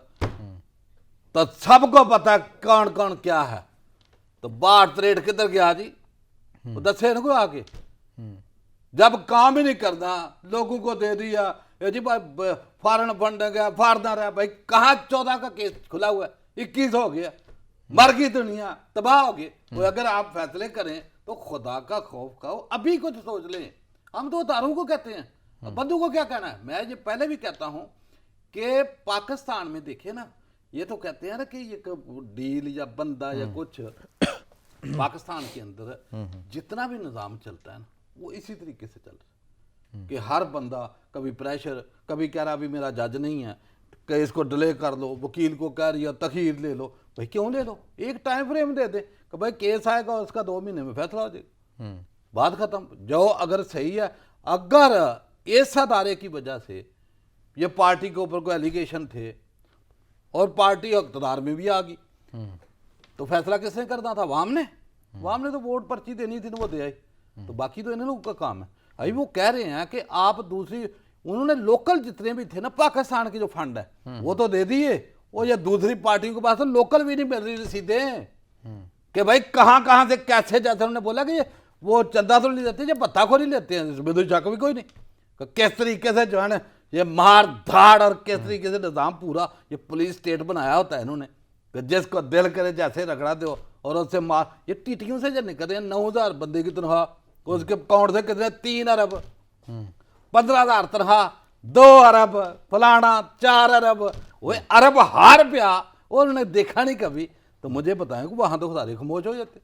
तो सबको पता है कौन कौन क्या है। तो 62 किधर गया जी, वो दसे इनको आके, जब काम ही नहीं करना लोगों को दे दिया ये जी भाई फॉरेन फंड गया फाड़ना रहा भाई, कहाँ 14 का केस खुला हुआ है, 21 हो गया, मर गई दुनिया, तबाह हो गई। तो अगर आप फैसले करें तो खुदा का खौफ खाओ, अभी कुछ सोच लें। हम तो दारू को कहते हैं, बंदू को क्या कहना है। मैं ये पहले भी कहता हूं कि पाकिस्तान में देखिए ना, ये तो कहते हैं ना कि ये डील या बंदा या कुछ, पाकिस्तान के अंदर जितना भी निज़ाम चलता है ना वो इसी तरीके से चल रहा है कि हर बंदा कभी प्रेशर, कभी कह रहा अभी मेरा जज नहीं है कि इसको डिले कर लो, वकील को कह रही है तखीर ले लो। भाई क्यों ले लो, एक टाइम फ्रेम दे दे कि भाई केस आएगा उसका 2 महीने में फैसला हो जाएगा, बात खत्म। जो अगर सही है, अगर इस अदारे की वजह से ये पार्टी के ऊपर कोई एलिगेशन थे और पार्टी इक़्तिदार में भी आ गई, तो फैसला किसने करना था? वाम ने तो वोट पर्ची देनी थी, तो वो दे आई, तो बाकी तो इन लोगों का काम है। अभी वो कह रहे हैं कि आप दूसरी, उन्होंने लोकल जितने भी थे ना पाकिस्तान के जो फंड है वो तो दे दिए, और ये दूसरी पार्टियों के पास तो लोकल भी नहीं मिल रही रसीदें कि भाई कहाँ से कैसे, जैसे उन्होंने बोला कि वो चंदा तो नहीं लेते, ये पत्ताखोरी लेते हैं, इसमें तो शक भी कोई नहीं। किस तरीके से जो है ना ये मार धाड़ और किस तरीके से निज़ाम पूरा ये पुलिस स्टेट बनाया होता है इन्होंने, जिसको दिल करे जैसे रगड़ा दो और उससे मार। ये टीटियों से जो निकल रहे हैं 9,000 बंदे की तनख्वाह, उसके अकाउंट से कितने 3 अरब, 15,000 तनख्वाह, 2 अरब फलाना, 4 अरब, वो अरब हार पिया और उन्होंने देखा नहीं कभी। तो मुझे बताएं कि वहां तो सारे खामोश हो जाते।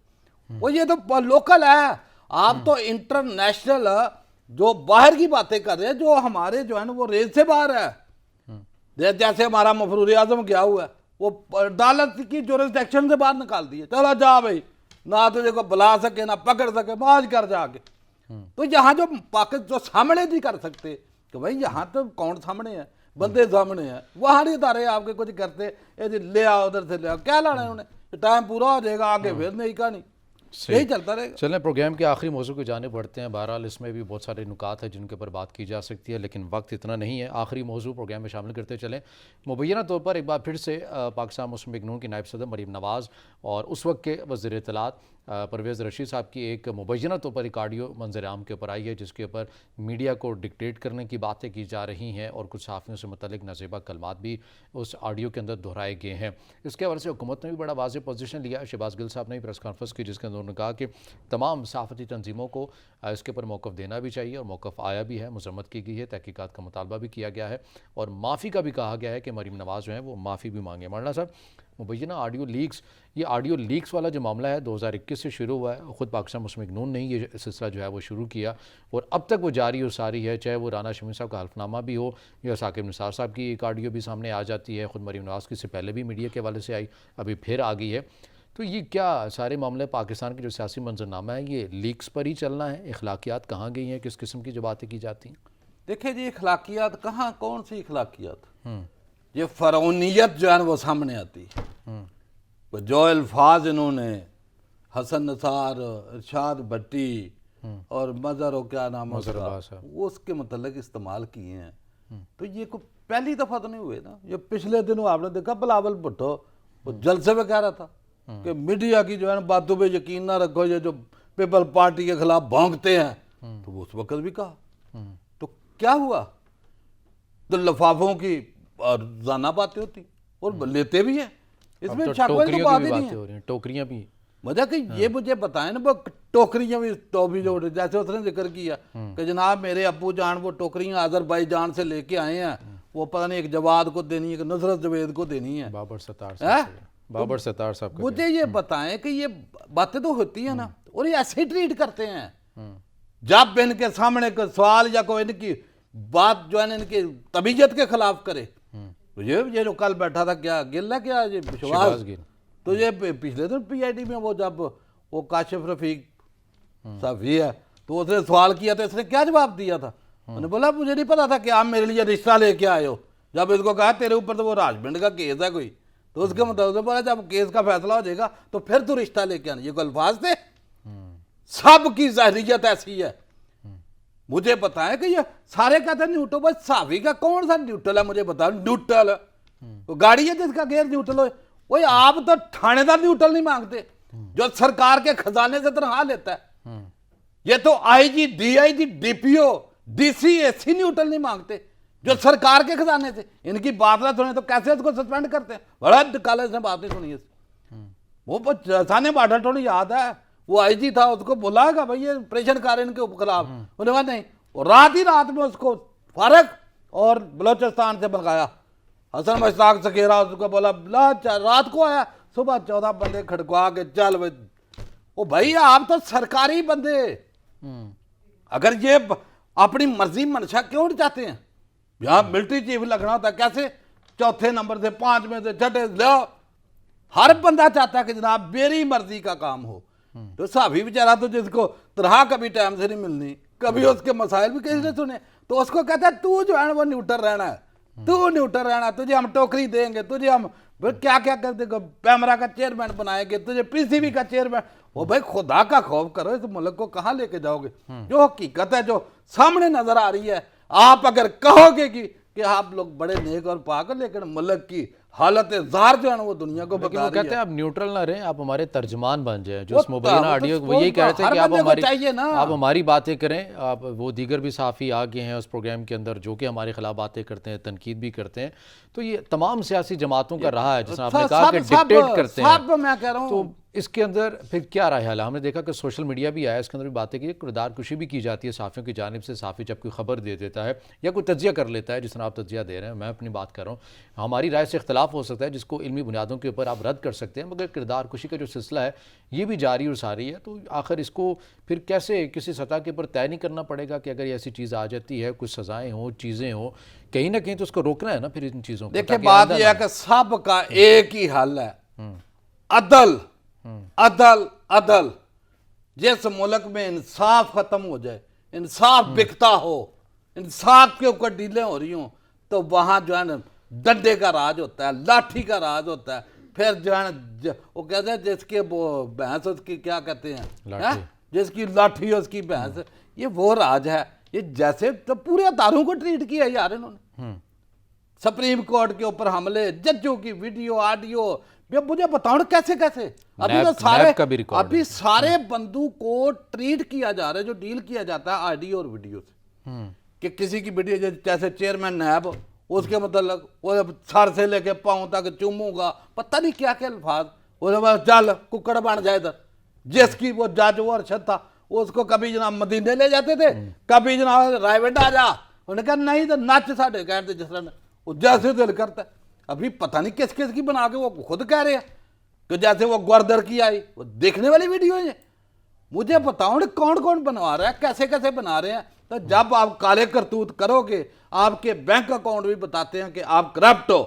वो ये तो लोकल है, आप तो इंटरनेशनल जो बाहर की बातें कर रहे हैं, जो हमारे जो है ना वो रेंज से बाहर है। जैसे हमारा मफरूर आजम गया हुआ है, वो अदालत की जुरिसडिक्शन से बाहर निकाल दिए, चला जा भाई, ना तुझे को बुला सके ना पकड़ सके, मौज कर जाके। तो यहाँ जो पाकिस्तान जो सामने नहीं कर सकते कि भाई यहाँ तो कौन सामने है, बंदे सामने हैं, वहाँ नहीं इदारे आपके कुछ करते, ये ले आओ उधर से ले आओ, क्या लाना है उन्हें, टाइम पूरा हो जाएगा, आगे फिर नहीं कहानी, यही चलता रहेगा। चलें प्रोग्राम के आखिरी मौजू की जाने बढ़ते हैं। बहरहाल इसमें भी बहुत सारे नुकात हैं जिनके ऊपर बात की जा सकती है, लेकिन वक्त इतना नहीं है। आखिरी मौजू प्रोग्राम में शामिल करते चलें। मुबैना तौर पर एक बार फिर से पाकिस्तान मुस्लिम लीग नून की नायब सदर मरीम नवाज़ और उस वक्त के वज़ीर इत्तलात परवेज़ रशीद साहब की एक मुबैना तौर पर एक ऑडियो मंजर आम के ऊपर आई है, जिसके ऊपर मीडिया को डिक्टेट करने की बातें की जा रही हैं और कुछ सहाफ़ियों से मुतल्लिक़ नाज़ेबा कलमात भी उस ऑडियो के अंदर दोहराए गए हैं। इसके हवाले से हुकूमत ने भी बड़ा वाज़ेह पोजीशन लिया। शहबाज गिल साहब ने भी प्रेस कॉन्फ्रेंस की, जिसके अंदर उन्होंने कहा कि तमाम सहाफ़ती तंजीमों को इसके ऊपर मौक़िफ़ देना भी चाहिए, और मौक़िफ़ आया भी है, मज़म्मत की गई है, तहकीकात का मुतालबा भी किया गया है, और माफ़ी का भी कहा गया है कि मरीम नवाज़ जो है वो माफ़ी भी मांगे। मौलाना साहब, मुबैना ऑडियो लीक्स, ये ऑडियो लीक्स वाला जो मामला है 2021 से शुरू हुआ है, ख़ुद पाकिस्तान मुस्लिम लीग नून ने ये सिलसिला जो है वो शुरू किया और अब तक वो जारी और सारी है। चाहे वो राना शमीम साहब का हल्फनामा भी हो या साकिब निसार साहब की एक ऑडियो भी सामने आ जाती है, ख़ुद मरीम नवाज़ की से पहले भी मीडिया के हवाले से आई, अभी फिर आ गई है। तो ये क्या सारे मामले पाकिस्तान के जो सियासी मंजरनामा है ये लीक्स पर ही चलना है? अखलाकियात कहाँ गई हैं? किस किस्म की जो बातें की जाती हैं? देखिए जी, अखलाकियात कहाँ, कौन सी अखलाकियात, ये फ़रौनियत जो है वो सामने आती है। जो अल्फाज इन्होंने हसन नसार, इरशाद भट्टी और मज़हर और क्या नाम है वो उसके मतलब इस्तेमाल किए हैं, तो ये कोई पहली दफ़ा तो नहीं हुए ना। ये पिछले दिनों आपने देखा बिलावल भुट्टो वो जलसे में कह रहा था कि मीडिया की जो है ना बातों पे यकीन ना रखो, ये जो पीपल पार्टी के खिलाफ भौंकते हैं, तो वो उस वक्त भी कहा। तो क्या हुआ, तो लफाफों की रोजाना बातें होती और लेते भी हैं, इसमें तो शक वाली तो टोकरियों बात की ही भी नहीं बातें है। हो रही हैं, टोकरियां भी। वजह कि ये मुझे बताएं ना, वो टोकरियां भी तो भी जो जैसे उसने जिक्र किया कि जनाब मेरे अब्बू जान वो टोकरियां आज़रबाईजान से लेके आए हैं, वो पता नहीं एक जवाद को देनी है कि नुसरत जवेद को देनी है। बाबर सत्तार हैं? साहब से- बाबर सत्तार साहब का मुझे ये बताएं कि ये बातें तो होती है ना, और ये ऐसे ही ट्रीट करते हैं। जब इनके सामने कोई सवाल या कोई इनकी बात जो है ना इनकी तबीयत के खिलाफ करे, तो ये जो कल बैठा था क्या गिल है क्या, ये शहबाज विश्वास गिल। तो ये पिछले दिन पीआईडी में वो जब वो काशिफ रफीक साफी है तो उसने सवाल किया तो इसने क्या जवाब दिया था, उन्होंने बोला मुझे नहीं पता था कि आप मेरे लिए रिश्ता लेके आए हो। जब इसको कहा तेरे ऊपर तो वो राजमंड का केस है कोई, तो उसके मतलब बोला जब केस का फैसला हो जाएगा तो फिर तू रिश्ता लेके आना। ये कोई अल्फाज थे? सबकी ज़ाहिरियत ऐसी है। मुझे बताएं कि ये सारे कहते हैं न्यूट्रल, बस साफी का कौन सा न्यूट्रल है मुझे बताओ। न्यूट्रल वो गाड़ी है जिसका गेयर न्यूट्रल हो, वही आप तो थानेदार न्यूट्रल नहीं मांगते जो सरकार के खजाने से तनख्वाह लेता है। ये तो IG, DIG, DPO, DC, AC neutral नहीं मांगते जो सरकार के खजाने से। इनकी बात ना सुने तो कैसे उसको सस्पेंड करते हैं। बड़ा कॉलेज ने बात नहीं सुनी है। वो साने बाडल याद है, वो आईजी था, उसको बोला कि भाई ये ऑपरेशन कर इनके खिलाफ, उन्होंने कहा नहीं, और रात ही रात में उसको फारक और बलोचिस्तान से भगाया। हसन मुश्ताक सकेरा उसको बोला रात को आया, सुबह 14 बंदे खड़कवा के चल भाई। ओ भाई आप तो सरकारी बंदे, अगर ये अपनी मर्जी मंशा क्यों नहीं चाहते हैं? यहाँ मिलिट्री चीफ लगना होता है, कैसे चौथे नंबर से 5 में से छठे लो, हर बंदा चाहता है कि जनाब मेरी मर्जी का काम हो। तो साफी बेचारा तो जिसको तरह कभी टाइम से नहीं मिलनी, कभी उसके मसाइल भी किसी ने सुने, तो उसको कहता है तू जो है वो न्यूट्रल रहना है, तू न्यूट्रल रहना, तुझे हम टोकरी देंगे, तुझे हम क्या क्या कर देंगे, पैमरा का चेयरमैन बनाएंगे, तुझे पीसीबी का चेयरमैन। वो भाई खुदा का खौफ करो, इस मुल्क को कहाँ लेके जाओगे? जो हकीकत है जो सामने नजर आ रही है, आप अगर कहोगे कि आप लोग बड़े नेक और पाक हो, लेकिन मुल्क की हालत ज़ार जो है ना वो दुनिया को बता रही है। कहते हैं आप न्यूट्रल ना रहें, आप हमारे तर्जमान बन जाएं। जो वो उस मुबैना ऑडियो वो यही कह रहे थे कि आप हमारी बातें करें। आप वो दीगर भी साफ़ी आ गए हैं उस प्रोग्राम के अंदर जो कि हमारे खिलाफ बातें करते हैं, तनकीद भी करते हैं। तो ये तमाम सियासी जमातों का रहा है, जिसमें आपने कहा कि डिक्टेट करते हैं। मैं कह रहा हूँ तो इसके अंदर फिर क्या रहा है? हमने देखा कि सोशल मीडिया भी आया, इसके अंदर भी बातें की, किरदार कुशी भी की जाती है साफ़ियों की जानिब से। साफ़ी जब कोई खबर दे देता है या कोई तजिया कर लेता है, जिस तरह आप तजिया दे रहे हैं, मैं अपनी बात कर रहा हूँ, हमारी राय से इख्तलाफ हो सकता है जिसको इल्मी बुनियादों के ऊपर आप रद्द कर सकते हैं, मगर किरदार कुशी का जो सिलसिला है ये भी जारी और सारी है। तो आखिर इसको फिर कैसे किसी सतह के ऊपर तय नहीं करना पड़ेगा कि अगर ऐसी चीज़ आ जाती है, कुछ सज़ाएँ हों, चीज़ें हों, कहीं ना कहीं तो उसको रोकना है ना फिर इन चीज़ों को। देखिए बात यह है कि सब का एक ही हल है, अदल अदल अदल। जिस मुल्क में इंसाफ खत्म हो जाए, इंसाफ बिकता हो, इंसाफ के ऊपर डीलें हो रही हों, तो वहां जो है ना डंडे का राज होता है, लाठी का राज होता है। फिर जो है ना वो कहते हैं जिसके वो भैंस उसकी क्या कहते हैं, जिसकी लाठी उसकी भैंस, ये वो राज है। ये जैसे तो पूरे अदारों को ट्रीट किया यार इन्होंने। सुप्रीम कोर्ट के ऊपर हमले, जजों की वीडियो ऑडियो, मुझे बताओ कैसे कैसे अभी तो सारे बंदू को ट्रीट किया जा रहा है, जो डील किया जाता है ऑडियो और वीडियो से। कि किसी की वीडियो जैसे चेयरमैन नैब, उसके मतलब वो सर से लेके पाँव तक चूमूंगा, पता नहीं क्या क्या अल्फाज, वो चल कुकड़ बन जाए इधर। जिसकी वो जज वो अरशद था, उसको कभी जनाब मदीने ले जाते थे, कभी जनाब रायवेंड आ जा, उन्होंने कहा नहीं तो नच साढ़े कहते जिस तरह वो जैसे दिल करता है। अभी पता नहीं किस किस की बना के वो खुद कह रहे हैं कि जैसे वो ग्वादर की आई, वो देखने वाली वीडियो है। मुझे बताओ ना कौन कौन बनवा रहा है, कैसे कैसे बना रहे हैं। तो जब आप काले करतूत करोगे, आपके बैंक अकाउंट भी बताते हैं कि आप करप्ट हो,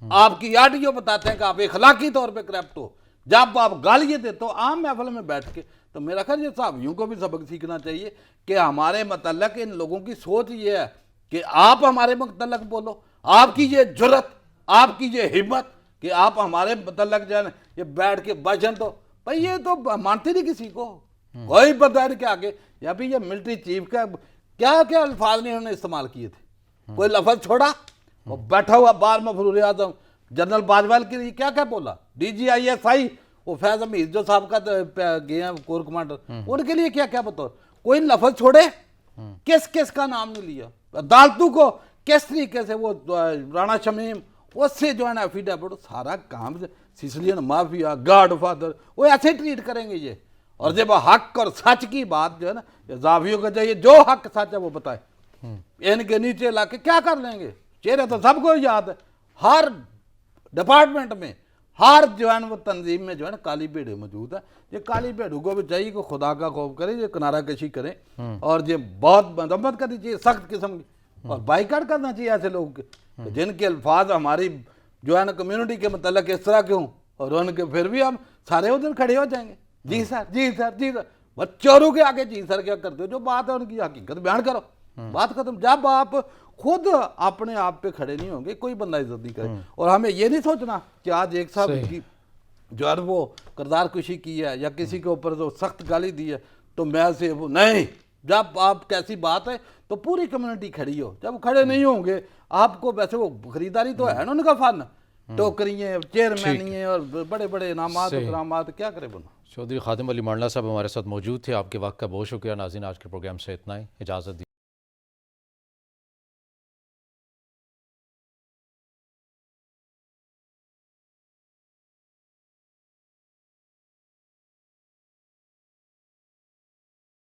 आपकी ऑडियो बताते हैं कि आप इखलाकी तौर पे करप्ट हो। जब आप गालियां देते हो आम महफिल में बैठ के, तो मेरा ख्याल ये साहबियों को भी सबक सीखना चाहिए कि हमारे मतलब इन लोगों की सोच ये है कि आप हमारे मतलब बोलो, आपकी ये जुर्रत, आपकी ये हिम्मत कि आप हमारे मतलब जो है ना ये बैठ के भाषण, तो भाई ये तो मानते नहीं किसी को, कोई बता के आगे। या भी ये मिलिट्री चीफ का क्या क्या अल्फाज ने उन्होंने इस्तेमाल किए थे, कोई लफज छोड़ा? और बैठा हुआ बार मफरूर आजम जनरल बाजवाल के लिए क्या क्या बोला, DGISI वो फैज हमीद जो साहब का गए हैं कोर कमांडर, उनके लिए क्या क्या बताओ, कोई लफ्ज छोड़े, किस किस का नाम नहीं लिया। अदालतों को किस तरीके से वो राणा शमीम उससे जो है ना एफिडेविट सारा काम सिसिलियन माफिया गॉड फादर वो ऐसे ट्रीट करेंगे ये। और जब हक और सच की बात जो है ना जावियों को चाहिए जो हक सच है वो बताए, इनके नीचे ला के क्या कर लेंगे। चेहरे तो सबको याद है, हर डिपार्टमेंट में हर जो है वो तंजीम में जो है ना काली भेड़े मौजूद है। ये काली भेड़ों को भी चाहिए कि खुदा का खौफ करें, ये किनारा कशी करें और ये बहुत मजम्मत करनी चाहिए सख्त किस्म की, और बाइकाट करना चाहिए ऐसे लोग के जिनके अल्फाज हमारी जो है ना कम्युनिटी के मतलब इस तरह के हों, और उनके फिर भी हम सारे उधर खड़े हो जाएंगे, जी सर जी सर जी सर। बस चोरों के आगे जी सर क्या करते हो, जो बात है उनकी हकीकत बयान करो, बात खत्म। जब आप खुद अपने आप पे खड़े नहीं होंगे कोई बंदा इज्जत नहीं करे। और हमें ये नहीं सोचना कि आज एक साहब की जो है वो किरदार कुशी की है या किसी के ऊपर जो सख्त गाली दी है तो मैं से वो नहीं। जब आप कैसी बात है तो पूरी कम्युनिटी खड़ी हो, जब खड़े नहीं होंगे आपको वैसे वो खरीदारी तो है ना उनका फन, टोकरियाँ चेयरमैनियाँ और बड़े बड़े इनामात इकरामात, क्या करे बना। चौधरी खादिम अली मांडला साहब हमारे साथ मौजूद थे। आपके वक्त का बहुत शुक्रिया। नाज़रीन, आज के प्रोग्राम से इतना ही, इजाज़त दी।